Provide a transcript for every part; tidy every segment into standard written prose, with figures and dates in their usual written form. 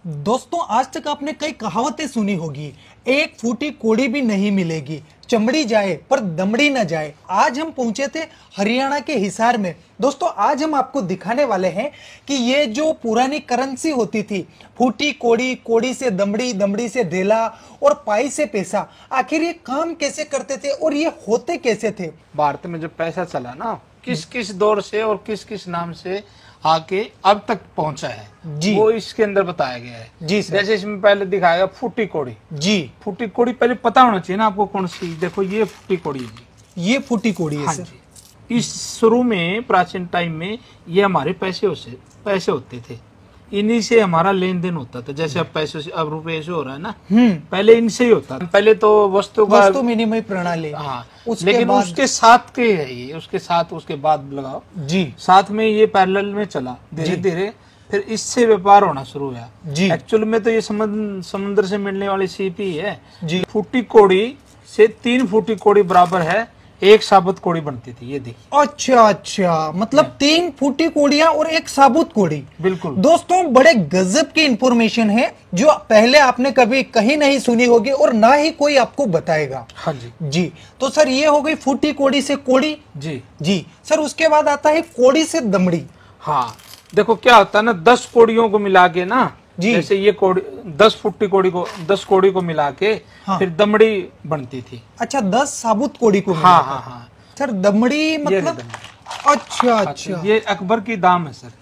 दोस्तों, आज तक आपने कई कहावतें सुनी होगी, एक फूटी कोड़ी भी नहीं मिलेगी, चमड़ी जाए पर दमड़ी न जाए। आज हम पहुंचे थे हरियाणा के हिसार में। दोस्तों, आज हम आपको दिखाने वाले हैं कि ये जो पुरानी करेंसी होती थी, फूटी कोड़ी, कोड़ी से दमड़ी, दमड़ी से ढेला और पाई से पैसा, आखिर ये काम कैसे करते थे और ये होते कैसे थे। भारत में जो पैसा चला ना, किस किस दौर से और किस किस नाम से आके अब तक पहुंचा है जी, वो इसके अंदर बताया गया है जी सर। जैसे इसमें पहले दिखाएगा फूटी कोड़ी। जी, फूटी कोड़ी पहले पता होना चाहिए ना आपको कौन सी। देखो ये फूटी कोड़ी है जी, ये फूटी कोड़ी है हाँ सर। जी। इस शुरू में प्राचीन टाइम में ये हमारे पैसे होते थे, इन्हीं से हमारा लेन देन होता था। जैसे अब पैसे से, अब रुपए से हो रहा है ना, पहले इनसे ही होता था। पहले तो वस्तु विनिमय प्रणाली, हाँ, बाद... लेकिन उसके साथ के है ये, उसके साथ उसके बाद लगाओ जी, साथ में ये पैरेलल में चला धीरे धीरे, फिर इससे व्यापार होना शुरू हुआ जी। एक्चुअल में तो ये समुद्र से मिलने वाली सीप ही है जी। फूटी कोड़ी से 3 फूटी कोड़ी बराबर है एक साबुत कोड़ी बनती थी। ये देखिए, अच्छा, मतलब 3 फूटी कोड़ियां और एक साबुत कोड़ी। बिल्कुल दोस्तों, बड़े गजब की इंफॉर्मेशन है जो पहले आपने कभी कहीं नहीं सुनी होगी और ना ही कोई आपको बताएगा। हाँ जी जी, तो सर ये हो गई फूटी कोड़ी से कोड़ी। जी जी सर, उसके बाद आता है कोड़ी से दमड़ी। हाँ, देखो क्या होता है ना, 10 कोड़ियों को मिला के ना, जैसे ये कोड़ी 10 फुट्टी कोड़ी को 10 कोड़ी को मिला के हाँ। फिर दमड़ी बनती थी। अच्छा, 10 साबुत कोड़ी को हाँ हाँ हाँ सर, दमड़ी मतलब। अच्छा, ये अकबर की दाम है सर,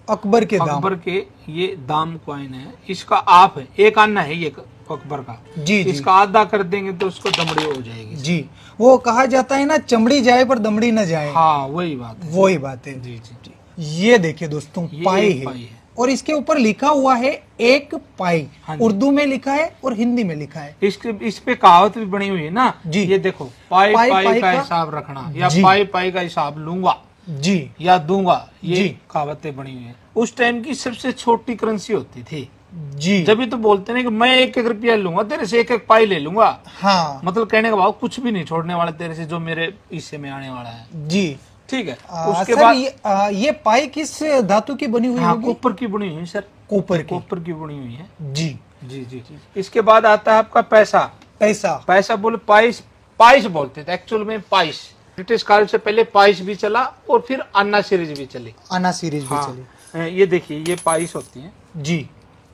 अकबर के दाम। अकबर के ये दाम कॉइन है, इसका आप है, एक आना है ये अकबर का जी, जी। इसका आधा कर देंगे तो उसको दमड़ी हो जाएगी जी, वो कहा जाता है ना, चमड़ी जाए पर दमड़ी न जाए। हाँ, वही बात है, वही बात है। जी जी जी। ये देखिए दोस्तों, ये पाई एक है। पाई है और इसके ऊपर लिखा हुआ है एक पाई। हाँ जी। उर्दू में लिखा है और हिंदी में लिखा है। इस पे कहावत भी बनी हुई है ना जी। ये देखो, पाई पाई पाई का हिसाब रखना, या जी। पाई पाई का हिसाब लूंगा जी या दूंगा, ये जी। कहावतें बनी हुई है। उस टाइम की सबसे छोटी करेंसी होती थी जी। जब तो बोलते ना कि मैं 1-1 रुपया लूंगा तेरे से, 1-1 पाई ले लूंगा। हाँ, मतलब कहने का भाव कुछ भी नहीं छोड़ने वाला तेरे से जो मेरे हिस्से में आने वाला है। जी। ठीक है, उसके सर, बाद ये पाई किस धातु की बनी हुई हाँ, होगी? कॉपर की बनी हुई है सर, कॉपर की। कॉपर की बनी हुई है। जी जी जी जी। इसके बाद आता है आपका पैसा। पैसा। पैसा बोले पाइस, पाइस बोलते थे एक्चुअल में, पाइस। ब्रिटिश काल से पहले पाइस भी चला और फिर अन्ना सीरीज भी चली। आना सीरीज भी हाँ, चली। ये देखिए ये पाइस होती है, जी।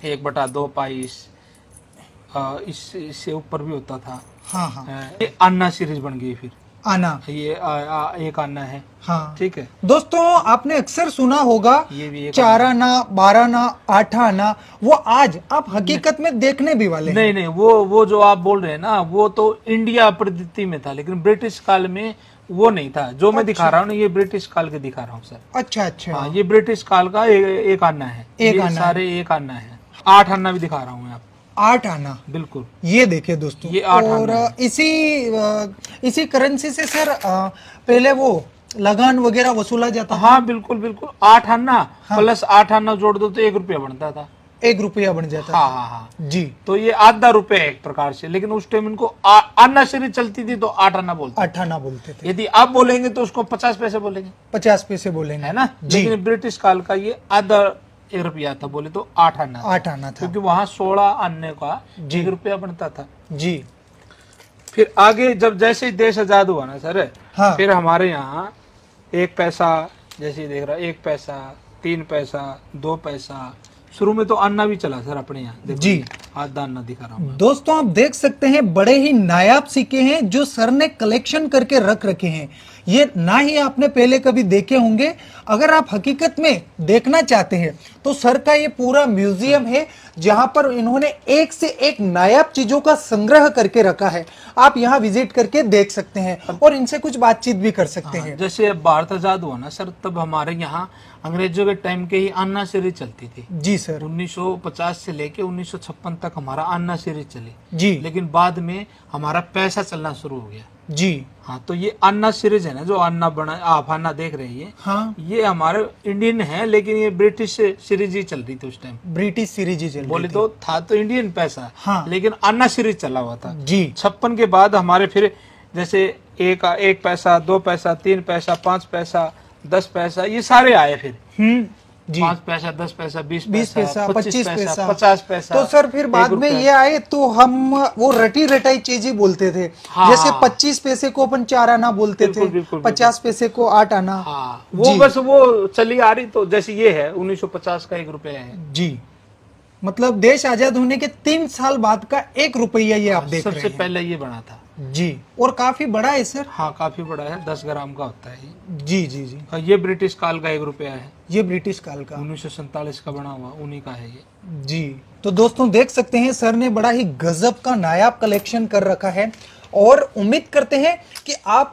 1/2 पाइस, इससे ऊपर भी होता था। हाँ हाँ। ये अन्ना सीरीज बन गई फिर, आना। ये एक आना है। हाँ, ठीक है दोस्तों, आपने अक्सर सुना होगा ये भी 4 आना, 12 आना, 8 आना। वो आज आप हकीकत में देखने भी वाले हैं। नहीं, वो जो आप बोल रहे हैं ना, वो तो इंडिया पद्धति में था, लेकिन ब्रिटिश काल में वो नहीं था। जो मैं दिखा रहा हूँ ना, ये ब्रिटिश काल के दिखा रहा हूँ सर। अच्छा। हाँ, ये ब्रिटिश काल का एक आना है, एक ये आना सारे एक आना है। 8 आना भी दिखा रहा हूँ मैं आपको। 8 आना, बिल्कुल। ये देखिए दोस्तों, ये 8 और आना है। इसी करेंसी से सर पहले वो लगान वगैरह वसूला जाता। हाँ बिल्कुल, 8 आना प्लस 8 आना जोड़ दो तो 1 रुपया बनता था। 1 रुपया बन जाता। हाँ जी। तो ये आधा रुपया एक प्रकार से, लेकिन उस टाइम इनको आना सीरीज चलती थी तो 8 आना बोलते। 8 आना बोलते थे। यदि आप बोलेंगे तो उसको 50 पैसे बोलेंगे, 50 पैसे बोलेंगे, है ना। जी। लेकिन ब्रिटिश काल का ये आधा 1 रुपया था, बोले तो 8 आना था। 8 आना था, क्योंकि वहां 16 आने का जी। 1 रुपया बनता था। जी। फिर आगे जब जैसे ही देश आजाद हुआ ना सर, हाँ। फिर हमारे यहाँ 1 पैसा, जैसे ही देख रहा 1 पैसा, 3 पैसा, 2 पैसा, शुरू में तो अन्ना भी चला सर अपने यहाँ। जी। आधा अन्ना दिखा रहा हूँ। दोस्तों, आप देख सकते हैं बड़े ही नायाब सिक्के हैं जो सर ने कलेक्शन करके रख रखे हैं। ये ना ही आपने पहले कभी देखे होंगे। अगर आप हकीकत में देखना चाहते हैं तो सर का ये पूरा म्यूजियम है जहां पर इन्होंने एक से एक नायाब चीजों का संग्रह करके रखा है। आप यहाँ विजिट करके देख सकते हैं और इनसे कुछ बातचीत भी कर सकते हैं। जैसे भारत आजाद हुआ ना सर, तब हमारे यहाँ अंग्रेजों के टाइम के ही अन्ना सीरीज चलती थी। जी सर। 1950 से लेके 1956 तक हमारा अन्ना सीरीज चली। जी। लेकिन बाद में हमारा पैसा चलना शुरू हो गया। जी। हाँ, तो ये अन्ना सीरीज है ना, जो अन्ना बना आप अन्ना देख रहे हैं, हाँ, ये हमारे इंडियन है, लेकिन ये ब्रिटिश सीरीज ही चल रही थी उस टाइम। ब्रिटिश सीरीज ही चल रही बोले थी। तो था तो इंडियन पैसा, हाँ। लेकिन अन्ना सीरीज चला हुआ था। जी। 56 के बाद हमारे फिर जैसे 1 पैसा, 2 पैसा, 3 पैसा, 5 पैसा, 10 पैसा, ये सारे आए फिर। जी। 5 पैसा, 10 पैसा, 20 पैसा, 25 पैसा, 50 पैसा। तो सर फिर बाद में ये आए तो हम वो रटी रटाई चीजें बोलते थे। हाँ, जैसे 25 पैसे को अपन 4 आना बोलते थे, 50 पैसे को 8 आना। हाँ, वो बस वो चली आ रही। तो जैसे ये है 1950 का 1 रुपया है जी। मतलब देश आजाद होने के 3 साल बाद का 1 रुपया ये आप देख रहे हैं। सबसे पहले ये बना था जी। और काफी बड़ा है सर। हाँ, काफी बड़ा है, 10 ग्राम का होता है ये। जी जी जी। हाँ, ये ब्रिटिश काल का 1 रुपया है। ये ब्रिटिश काल का 1947 का बना हुआ, उन्हीं का है ये जी। तो दोस्तों देख सकते हैं सर ने बड़ा ही गजब का नायाब कलेक्शन कर रखा है, और उम्मीद करते हैं कि आप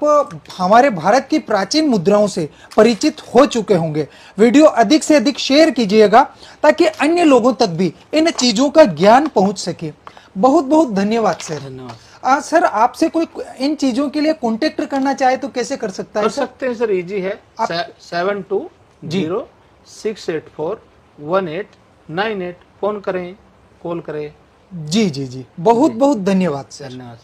हमारे भारत की प्राचीन मुद्राओं से परिचित हो चुके होंगे। वीडियो अधिक से अधिक शेयर कीजिएगा ताकि अन्य लोगों तक भी इन चीजों का ज्ञान पहुंच सके। बहुत बहुत धन्यवाद सर। धन्यवाद सर, आपसे कोई इन चीजों के लिए कांटेक्ट करना चाहे तो कैसे कर सकता है? कर सकते हैं सर, इजी है। 7206841898 फोन करें, कॉल करें। जी जी जी। बहुत बहुत धन्यवाद सर। धन्यवाद।